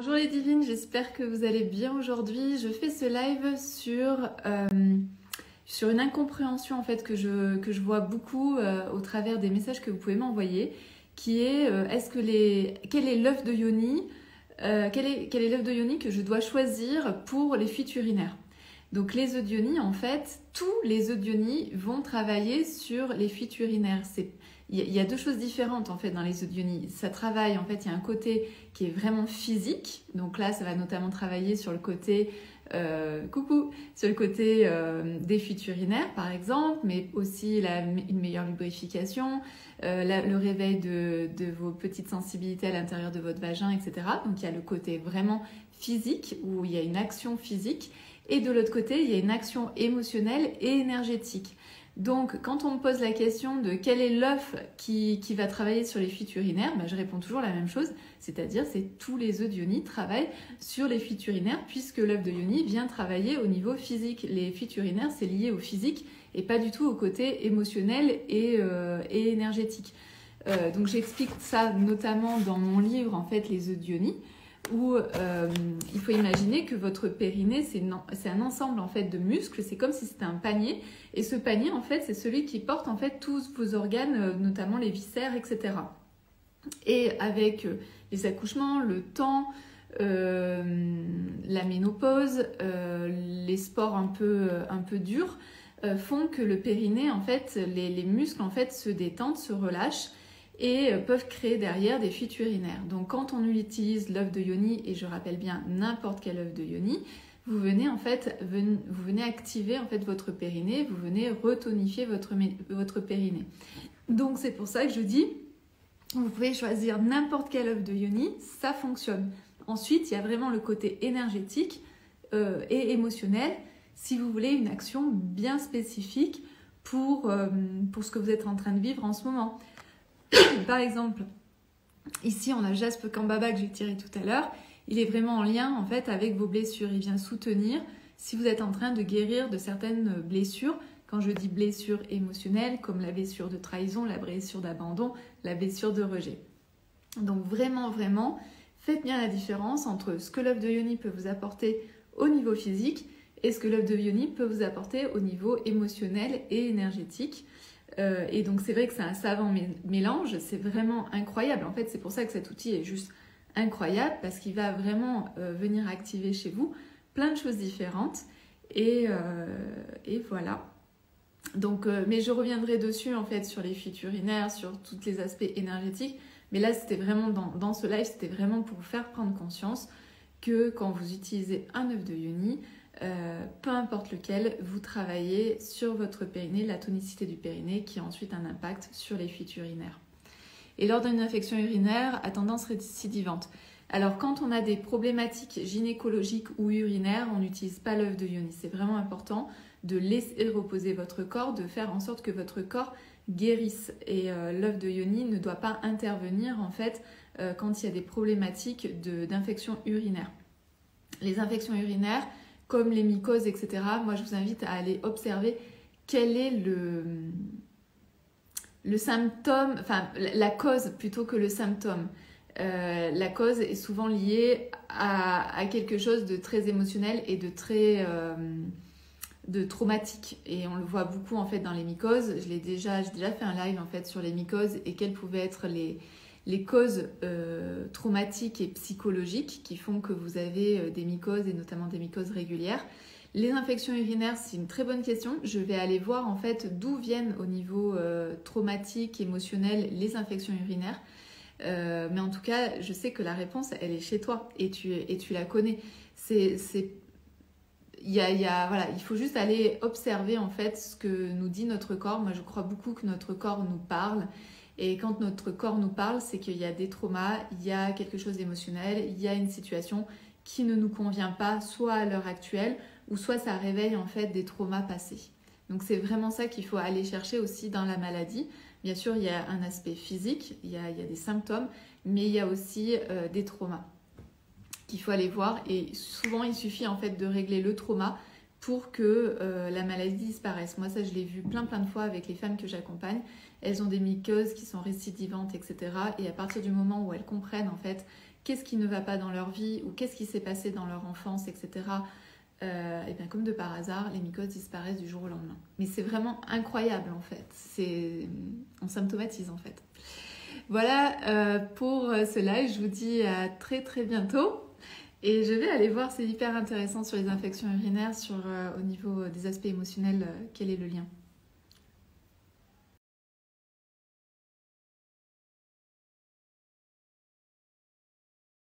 Bonjour les divines, j'espère que vous allez bien aujourd'hui. Je fais ce live sur une incompréhension en fait que je vois beaucoup au travers des messages que vous pouvez m'envoyer, qui est quel est l'œuf de Yoni, quel est l'œuf de Yoni que je dois choisir pour les fuites urinaires. Donc les œufs de Yoni, en fait, tous les œufs de Yoni vont travailler sur les fuites urinaires. Il y a deux choses différentes en fait dans les œufs de Yoni. Ça travaille, en fait, il y a un côté qui est vraiment physique. Donc là, ça va notamment travailler sur le côté, sur le côté des fuites urinaires par exemple, mais aussi une meilleure lubrification, le réveil de vos petites sensibilités à l'intérieur de votre vagin, etc. Donc il y a le côté vraiment physique où il y a une action physique. Et de l'autre côté, il y a une action émotionnelle et énergétique. Donc, quand on me pose la question de quel est l'œuf qui va travailler sur les fuites urinaires, je réponds toujours la même chose, c'est-à-dire c'est tous les œufs de Yoni travaillent sur les fuites urinaires puisque l'œuf de Yoni vient travailler au niveau physique. Les fuites urinaires, c'est lié au physique et pas du tout au côté émotionnel et énergétique. Donc, j'explique ça notamment dans mon livre, en fait, les œufs de Yoni, où il faut imaginer que votre périnée, c'est un ensemble en fait de muscles, c'est comme si c'était un panier, et ce panier en fait c'est celui qui porte en fait tous vos organes, notamment les viscères, etc. Et avec les accouchements, le temps, la ménopause, les sports un peu durs, font que le périnée, en fait, les muscles en fait se détendent, se relâchent, et peuvent créer derrière des fuites urinaires. Donc quand on utilise l'œuf de Yoni, et je rappelle bien n'importe quel œuf de Yoni, vous venez activer en fait votre périnée, vous venez retonifier votre périnée. Donc c'est pour ça que je dis, vous pouvez choisir n'importe quel œuf de Yoni, ça fonctionne. Ensuite, il y a vraiment le côté énergétique et émotionnel, si vous voulez une action bien spécifique pour ce que vous êtes en train de vivre en ce moment. Par exemple, ici on a Jaspe Kambaba que j'ai tiré tout à l'heure. Il est vraiment en lien en fait avec vos blessures. Il vient soutenir si vous êtes en train de guérir de certaines blessures. Quand je dis blessures émotionnelles, comme la blessure de trahison, la blessure d'abandon, la blessure de rejet. Donc vraiment, vraiment, faites bien la différence entre ce que l'œuf de Yoni peut vous apporter au niveau physique et ce que l'œuf de Yoni peut vous apporter au niveau émotionnel et énergétique. Et donc c'est vrai que c'est un savant mélange, c'est vraiment incroyable. En fait, c'est pour ça que cet outil est juste incroyable parce qu'il va vraiment venir activer chez vous plein de choses différentes. Et voilà. Donc, mais je reviendrai dessus en fait sur les fuites urinaires, sur tous les aspects énergétiques. Mais là, c'était vraiment dans ce live, c'était vraiment pour vous faire prendre conscience que quand vous utilisez un œuf de Yoni, peu importe lequel, vous travaillez sur votre périnée, la tonicité du périnée qui a ensuite un impact sur les fuites urinaires. Et lors d'une infection urinaire à tendance récidivante. Alors quand on a des problématiques gynécologiques ou urinaires, on n'utilise pas l'œuf de Yoni. C'est vraiment important de laisser reposer votre corps, de faire en sorte que votre corps guérisse. Et l'œuf de Yoni ne doit pas intervenir en fait quand il y a des problématiques d'infection urinaire. Les infections urinaires, comme les mycoses, etc. Moi, je vous invite à aller observer quel est le symptôme, enfin la cause plutôt que le symptôme. La cause est souvent liée à quelque chose de très émotionnel et de très traumatique. Et on le voit beaucoup en fait dans les mycoses. J'ai déjà fait un live en fait sur les mycoses et quelles pouvaient être les causes traumatiques et psychologiques qui font que vous avez des mycoses et notamment des mycoses régulières. Les infections urinaires, c'est une très bonne question. Je vais aller voir en fait d'où viennent au niveau traumatique, émotionnel, les infections urinaires. Mais en tout cas, je sais que la réponse, elle est chez toi et tu la connais. Voilà, il faut juste aller observer en fait ce que nous dit notre corps. Moi, je crois beaucoup que notre corps nous parle. Et quand notre corps nous parle, c'est qu'il y a des traumas, il y a quelque chose d'émotionnel, il y a une situation qui ne nous convient pas, soit à l'heure actuelle, ou soit ça réveille en fait des traumas passés. Donc c'est vraiment ça qu'il faut aller chercher aussi dans la maladie. Bien sûr, il y a un aspect physique, il y a des symptômes, mais il y a aussi des traumas qu'il faut aller voir. Et souvent, il suffit en fait de régler le trauma pour que la maladie disparaisse. Moi, ça, je l'ai vu plein de fois avec les femmes que j'accompagne. Elles ont des mycoses qui sont récidivantes, etc. Et à partir du moment où elles comprennent, en fait, qu'est-ce qui ne va pas dans leur vie ou qu'est-ce qui s'est passé dans leur enfance, etc., et bien comme de par hasard, les mycoses disparaissent du jour au lendemain. Mais c'est vraiment incroyable, en fait. On symptomatise, en fait. Voilà pour cela. Je vous dis à très bientôt. Et je vais aller voir, c'est hyper intéressant sur les infections urinaires, au niveau des aspects émotionnels, quel est le lien.